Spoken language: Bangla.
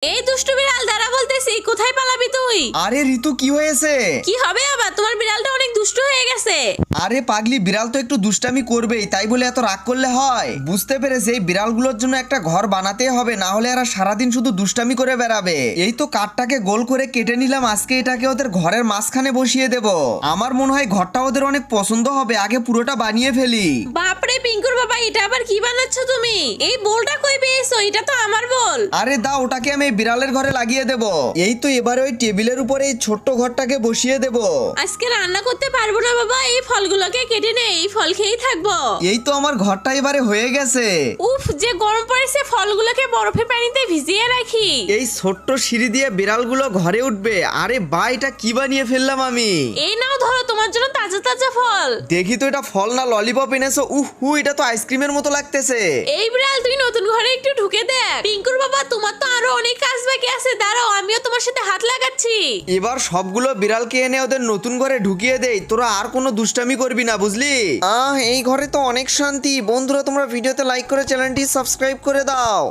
এই দুষ্টু বিড়াল দাঁড়া বলতেছি, কোথায় পালাবি তুই? আরে ঋতু কি হয়েছে? কি হবে আবার? তোমার বিড়ালটা অনেক দুষ্টু হয়ে গেছে। আরে পাগলি, বিড়াল তো একটু দুষ্টামি করবেই, তাই বলে এত রাগ করলে হয়? বুঝতে পেরেছি, এই বিড়ালগুলোর জন্য একটা ঘর বানাতে হবে, না হলে এরা সারাদিন শুধু দুষ্টামি করে বেড়াবে। এই তো কাঠটাকে গোল করে কেটে নিলাম, আজকে এটাকে ওদের ঘরের মাঝখানে বসিয়ে দেব। আমার মনে হয় ঘরটা ওদের অনেক পছন্দ হবে, আগে পুরোটা বানিয়ে ফেলি। বাপরে পিঙ্কুর বাবা, এটা আবার কি বানাচ্ছ তুমি? এই বোলটা কই পেয়েছো? এটা তো আমার বোল। আরে দাও, ওটাকে আমি বিড়ালের ঘরে লাগিয়ে দেব। এই তো এবারে ওই টেবিলের উপরে এই ছোট্ট ঘরটাকে বসিয়ে দেব। আজকে রান্না করতে পারবো না বাবা, এই ফলগুলোকে কেটে নে, এই ফল খেয়েই থাকবো। এই তো আমার ঘরটা এবারে হয়ে গেছে। উফ, যে গরম পড়েছে, ফলগুলোকে বরফে পানিতে ভিজিয়ে রাখি। এই ছোট্ট সিঁড়ি দিয়ে বিড়ালগুলো ঘরে উঠবে। আরে বা, এটা কি বানিয়ে ফেললাম আমি? এই নাও ধরো, তোমার জন্য তাজা তাজা ফল। দেখি তো এটা ফল না ললিপপ এনেছো? এটা তো আইসক্রিমের মতো লাগতেছে। এই বিড়াল, তুই নতুন ঘরে একটু ঢুকে দেখ। পিঙ্কুর বাবা, তোমার তো আরো অনেক কাজ বাকি আছে, দাঁড়াও আমিও তোমার সাথে হাত লাগাচ্ছি। এবার সবগুলো বিড়ালকে এনে ওদের নতুন ঘরে ঢুকিয়ে দেই, তোরা আর কোনো দুষ্টামি করবি না, বুঝলি? এই ঘরে তো অনেক শান্তি। বন্ধুরা, তোমরা ভিডিওতে লাইক করে চ্যানেলটি সাবস্ক্রাইব করে দাও।